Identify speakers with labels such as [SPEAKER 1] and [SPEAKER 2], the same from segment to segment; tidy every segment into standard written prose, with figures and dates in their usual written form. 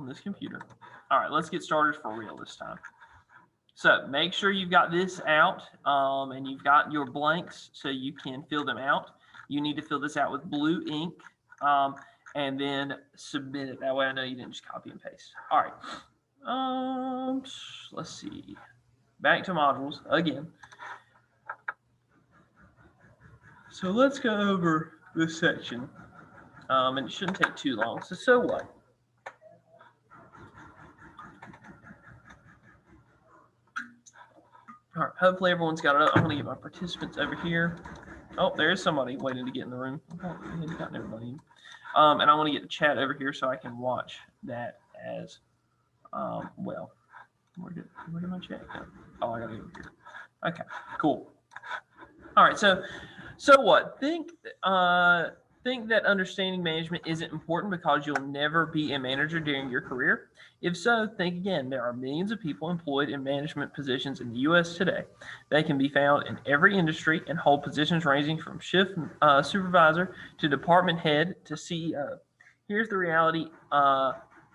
[SPEAKER 1] on this computer. All right, let's get started for real this time. So make sure you've got this out and you've got your blanks so you can fill them out. You need to fill this out with blue ink and then submit it. That way I know you didn't just copy and paste. All right. Let's see. Back to modules again. So let's go over this section. And it shouldn't take too long. So what? All right, hopefully everyone's got it up. I'm going to get my participants over here. Oh, there is somebody waiting to get in the room. He's gotten everybody in. And I want to get the chat over here so I can watch that as well. Where did my chat go? Oh, I got it over here. Okay, cool. All right, so what? Think that understanding management isn't important because you'll never be a manager during your career? If so, think again. There are millions of people employed in management positions in the U.S. today. They can be found in every industry and hold positions ranging from shift supervisor to department head to CEO. Here's the reality.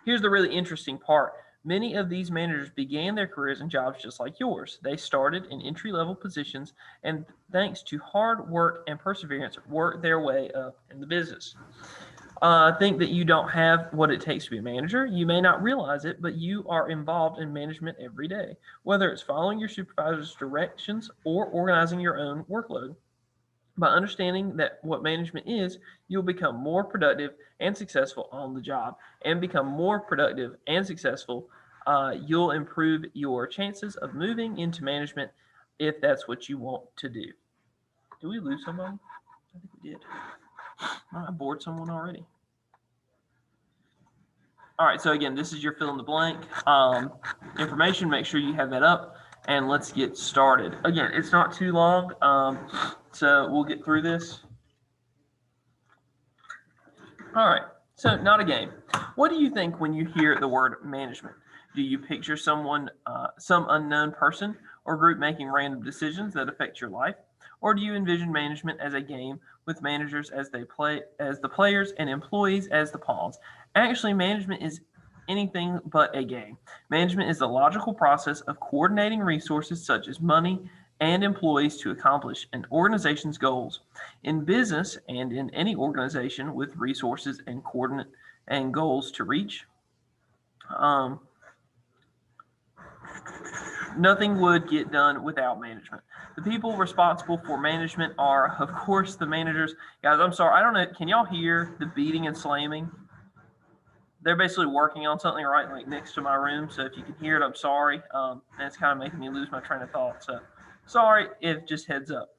[SPEAKER 1] Here's the really interesting part. Many of these managers began their careers in jobs just like yours. They started in entry-level positions and, thanks to hard work and perseverance, worked their way up in the business. Think that you don't have what it takes to be a manager. You may not realize it, but you are involved in management every day, whether it's following your supervisor's directions or organizing your own workload. By understanding that what management is, you'll become more productive and successful on the job, and become more productive and successful. You'll improve your chances of moving into management if that's what you want to do. Did we lose someone? I think we did. I bored someone already. All right, so again, this is your fill in the blank information. Make sure you have that up, and let's get started. Again, it's not too long, so we'll get through this. All right, so not a game. What do you think when you hear the word management? Do you picture someone, some unknown person or group making random decisions that affect your life? Or do you envision management as a game with managers as the players and employees as the pawns? Actually, management is anything but a game. Management is the logical process of coordinating resources such as money and employees to accomplish an organization's goals. In business and in any organization with resources and coordinate and goals to reach, nothing would get done without management. The people responsible for management are, of course, the managers. Guys, I'm sorry. I don't know. Can y'all hear the beating and slamming? They're basically working on something right like next to my room. So if you can hear it, I'm sorry. And it's kind of making me lose my train of thought. So sorry, if just heads up.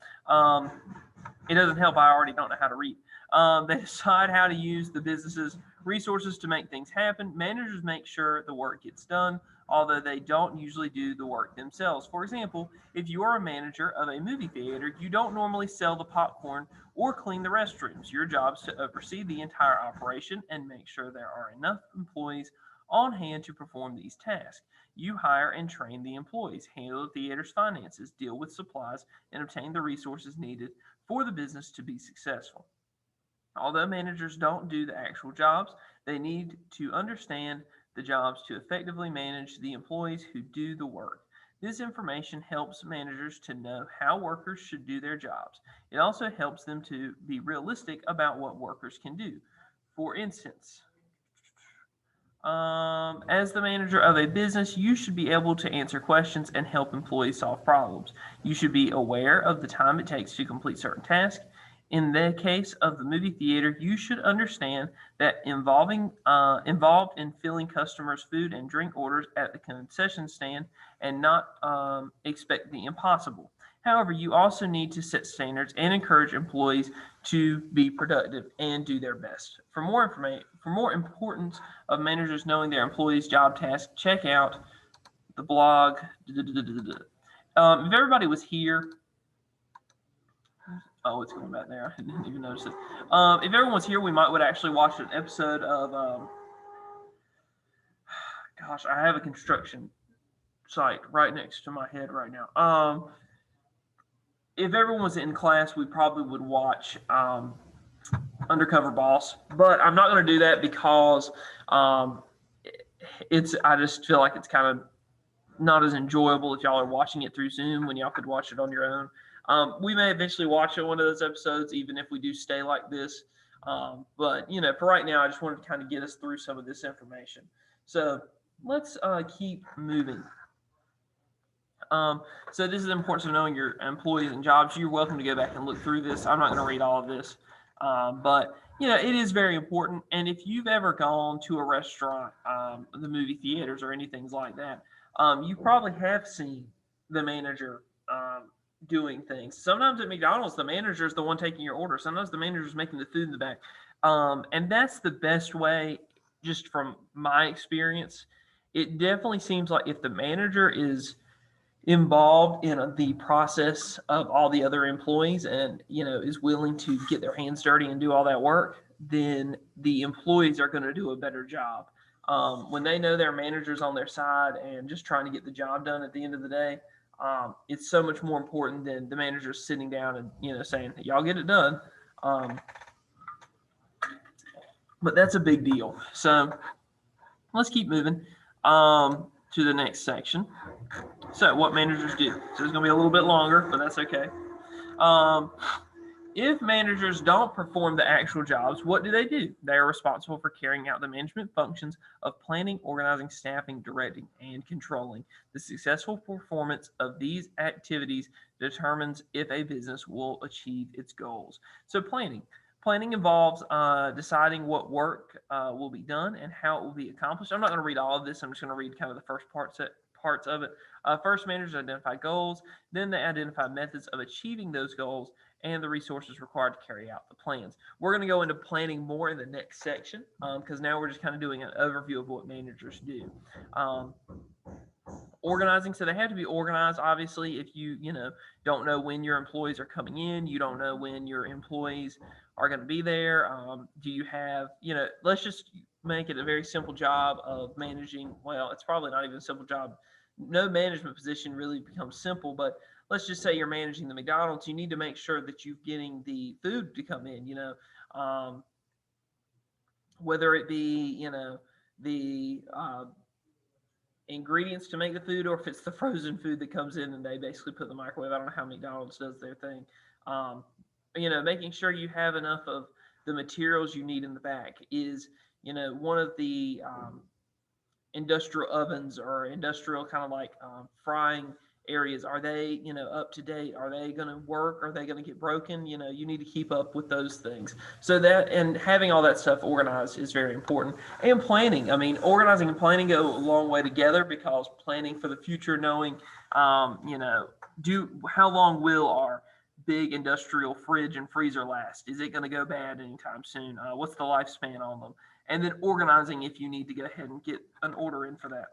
[SPEAKER 1] It doesn't help. I already don't know how to read. They decide how to use the business's resources to make things happen. Managers make sure the work gets done, although they don't usually do the work themselves. For example, if you are a manager of a movie theater, you don't normally sell the popcorn or clean the restrooms. Your job is to oversee the entire operation and make sure there are enough employees on hand to perform these tasks. You hire and train the employees, handle the theater's finances, deal with supplies, and obtain the resources needed for the business to be successful. Although managers don't do the actual jobs, they need to understand the jobs to effectively manage the employees who do the work. This information helps managers to know how workers should do their jobs. It also helps them to be realistic about what workers can do. For instance, as the manager of a business, you should be able to answer questions and help employees solve problems. You should be aware of the time it takes to complete certain tasks. In the case of the movie theater, you should understand that involved in filling customers' food and drink orders at the concession stand and not expect the impossible. However, you also need to set standards and encourage employees to be productive and do their best. For more importance of managers knowing their employees' job tasks, check out the blog. If everybody was here, oh, it's going back there. I didn't even notice it. If everyone's here, we would actually watch an episode of, gosh, I have a construction site right next to my head right now. If everyone was in class, we probably would watch Undercover Boss, but I'm not going to do that because I just feel like it's kind of not as enjoyable if y'all are watching it through Zoom when y'all could watch it on your own. We may eventually watch one of those episodes, even if we do stay like this. But for right now, I just wanted to kind of get us through some of this information. So let's keep moving. So this is the importance of knowing your employees and jobs. You're welcome to go back and look through this. I'm not going to read all of this, but it is very important. And if you've ever gone to a restaurant, the movie theaters, or anything like that, you probably have seen the manager doing things. Sometimes at McDonald's, the manager is the one taking your order. Sometimes the manager is making the food in the back, and that's the best way. Just from my experience, it definitely seems like if the manager is involved in the process of all the other employees and is willing to get their hands dirty and do all that work, then the employees are going to do a better job. When they know their manager's on their side and just trying to get the job done at the end of the day, it's so much more important than the manager sitting down and saying, y'all get it done. But that's a big deal. So let's keep moving to the next section. So what managers do. So it's going to be a little bit longer, but that's okay. If managers don't perform the actual jobs, what do? They are responsible for carrying out the management functions of planning, organizing, staffing, directing, and controlling. The successful performance of these activities determines if a business will achieve its goals. So planning. Planning involves deciding what work will be done and how it will be accomplished. I'm not going to read all of this. I'm just going to read kind of the first parts of it. First, managers identify goals. Then they identify methods of achieving those goals and the resources required to carry out the plans. We're going to go into planning more in the next section because now we're just kind of doing an overview of what managers do. Organizing, so they have to be organized. Obviously, if you don't know when your employees are coming in, you don't know when your employees are going to be there. Do you have, let's just make it a very simple job of managing. Well, it's probably not even a simple job. No management position really becomes simple, but let's just say you're managing the McDonald's. You need to make sure that you're getting the food to come in, whether it be, the ingredients to make the food, or if it's the frozen food that comes in and they basically put in the microwave. I don't know how McDonald's does their thing. Making sure you have enough of the materials you need in the back is, one of the industrial ovens or industrial kind of like frying areas. Are they, up to date? Are they going to work? Are they going to get broken? You need to keep up with those things. So that, and having all that stuff organized is very important. And planning. I mean, organizing and planning go a long way together, because planning for the future, knowing, how long will our big industrial fridge and freezer last? Is it going to go bad anytime soon? What's the lifespan on them? And then organizing if you need to go ahead and get an order in for that.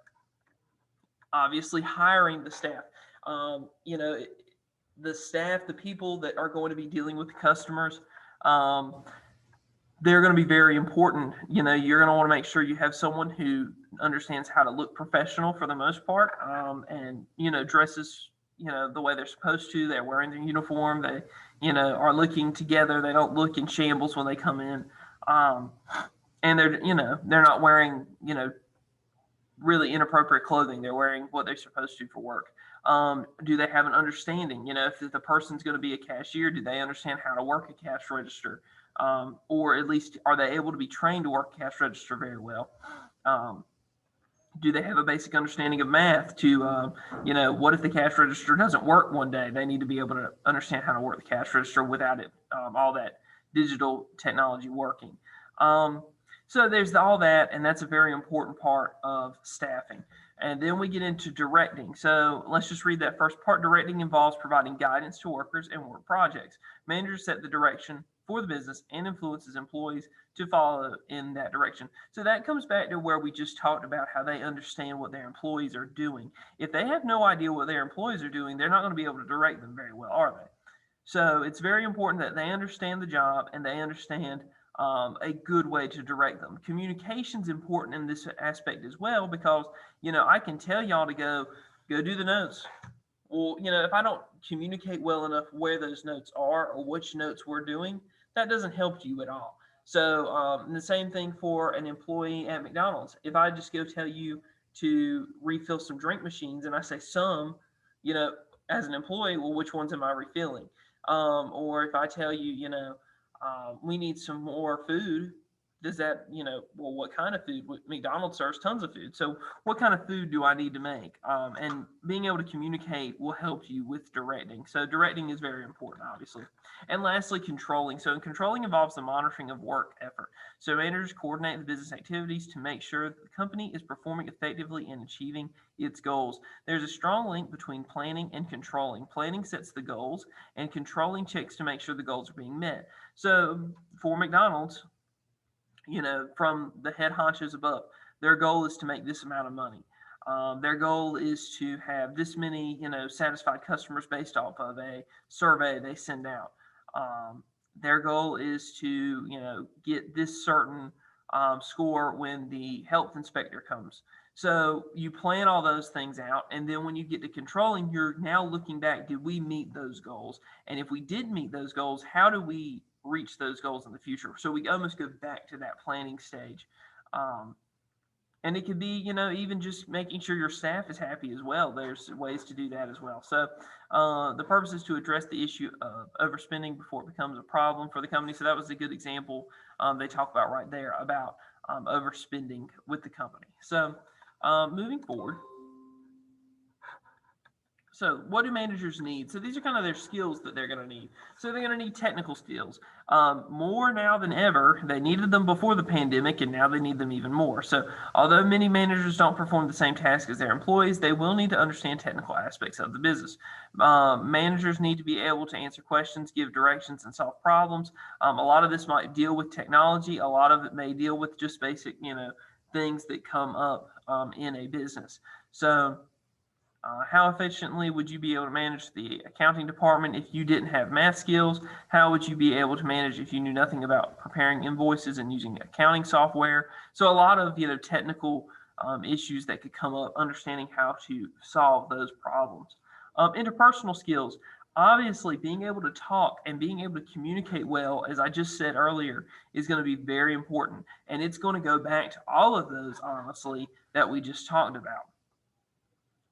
[SPEAKER 1] Obviously, hiring the staff. The staff, the people that are going to be dealing with the customers, they're going to be very important. You're going to want to make sure you have someone who understands how to look professional for the most part, and dresses the way they're supposed to. They're wearing their uniform. They are looking together. They don't look in shambles when they come in, and they're not wearing really inappropriate clothing. They're wearing what they're supposed to for work. Do they have an understanding? If the person's going to be a cashier, do they understand how to work a cash register? Or at least, are they able to be trained to work a cash register very well? Do they have a basic understanding of math to, what if the cash register doesn't work one day? They need to be able to understand how to work the cash register without it, all that digital technology working. So there's all that, and that's a very important part of staffing. And then we get into directing. So let's just read that first part. Directing involves providing guidance to workers and work projects. Managers set the direction for the business and influences employees to follow in that direction. So that comes back to where we just talked about how they understand what their employees are doing. If they have no idea what their employees are doing, they're not going to be able to direct them very well, are they? So it's very important that they understand the job and they understand a good way to direct them. Communication is important in this aspect as well, because I can tell y'all to go do the notes. Well, if I don't communicate well enough where those notes are or which notes we're doing, that doesn't help you at all. So the same thing for an employee at McDonald's. If I just go tell you to refill some drink machines and I say some, you know, as an employee, well, which ones am I refilling? Or if I tell you, we need some more food, does that, well, what kind of food? McDonald's serves tons of food. So what kind of food do I need to make? And being able to communicate will help you with directing. So directing is very important, obviously. And lastly, controlling. So controlling involves the monitoring of work effort. So managers coordinate the business activities to make sure that the company is performing effectively and achieving its goals. There's a strong link between planning and controlling. Planning sets the goals, and controlling checks to make sure the goals are being met. So for McDonald's, from the head honchos above, their goal is to make this amount of money. Their goal is to have this many, satisfied customers based off of a survey they send out. Their goal is to, get this certain score when the health inspector comes. So you plan all those things out, and then when you get to controlling, you're now looking back, did we meet those goals? And if we did meet those goals, how do we reach those goals in the future? So we almost go back to that planning stage. Um, and it could be, even just making sure your staff is happy as well. There's ways to do that as well. So the purpose is to address the issue of overspending before it becomes a problem for the company. So that was a good example they talk about right there about overspending with the company. So moving forward. So what do managers need? So these are kind of their skills that they're going to need. So they're going to need technical skills. More now than ever. They needed them before the pandemic, and now they need them even more. So although many managers don't perform the same task as their employees, they will need to understand technical aspects of the business. Managers need to be able to answer questions, give directions, and solve problems. A lot of this might deal with technology. A lot of it may deal with just basic, things that come up in a business. So how efficiently would you be able to manage the accounting department if you didn't have math skills? How would you be able to manage if you knew nothing about preparing invoices and using accounting software? So a lot of technical issues that could come up, understanding how to solve those problems. Interpersonal skills. Obviously, being able to talk and being able to communicate well, as I just said earlier, is going to be very important. And it's going to go back to all of those, honestly, that we just talked about.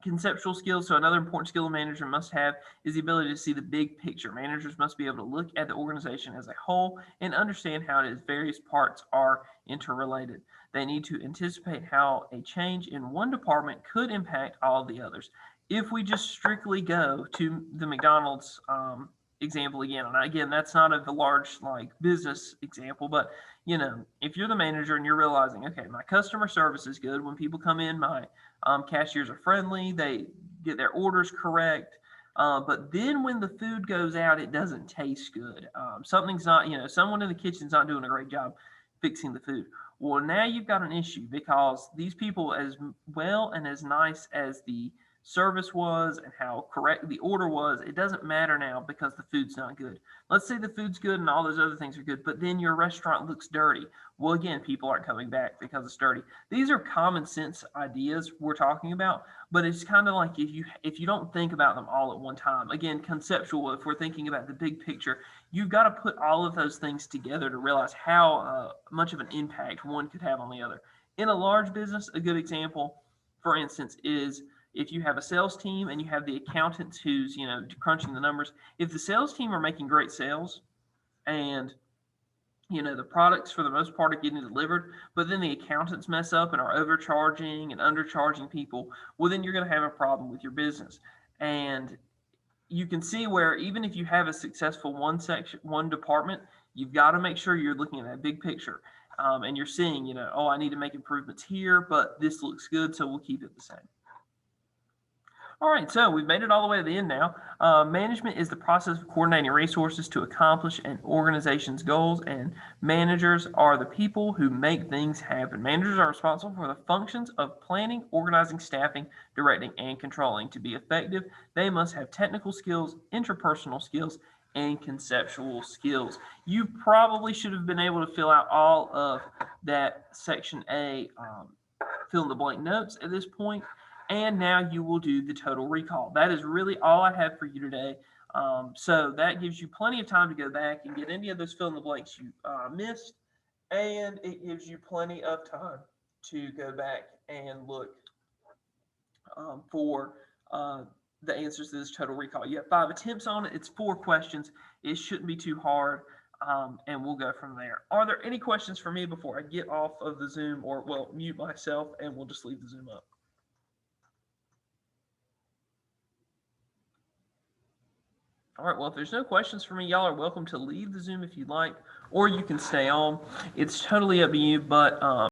[SPEAKER 1] Conceptual skills. So another important skill a manager must have is the ability to see the big picture. Managers must be able to look at the organization as a whole and understand how its various parts are interrelated. They need to anticipate how a change in one department could impact all of the others. If we just strictly go to the McDonald's example again, and again, that's not a large business example, but if you're the manager and you're realizing, okay, my customer service is good. When people come in, my cashiers are friendly. They get their orders correct. But then when the food goes out, it doesn't taste good. Something's not, someone in the kitchen's not doing a great job fixing the food. Well, now you've got an issue because these people, as well and as nice as the service was and how correct the order was, it doesn't matter now because the food's not good. Let's say the food's good and all those other things are good, but then your restaurant looks dirty. Well, again, people aren't coming back because it's dirty. These are common sense ideas we're talking about, but it's kind of like if you don't think about them all at one time. Again, conceptual. If we're thinking about the big picture, you've got to put all of those things together to realize how much of an impact one could have on the other. In a large business, a good example, for instance, is if you have a sales team and you have the accountant who's crunching the numbers. If the sales team are making great sales and the products for the most part are getting delivered, but then the accountants mess up and are overcharging and undercharging people, well, then you're going to have a problem with your business. And you can see where even if you have a successful one department, you've got to make sure you're looking at that big picture. And you're seeing, oh, I need to make improvements here, but this looks good, so we'll keep it the same. All right, so we've made it all the way to the end now. Management is the process of coordinating resources to accomplish an organization's goals, and managers are the people who make things happen. Managers are responsible for the functions of planning, organizing, staffing, directing, and controlling. To be effective, they must have technical skills, interpersonal skills, and conceptual skills. You probably should have been able to fill out all of that section A, fill in the blank notes at this point. And now you will do the total recall. That is really all I have for you today. So that gives you plenty of time to go back and get any of those fill in the blanks you missed and it gives you plenty of time to go back and look for the answers to this total recall. You have 5 attempts on it. It's 4 questions. It shouldn't be too hard, and we'll go from there. Are there any questions for me before I get off of the Zoom, or well, mute myself, and we'll just leave the Zoom up? All right, well, if there's no questions for me, y'all are welcome to leave the Zoom if you'd like, or you can stay on. It's totally up to you, but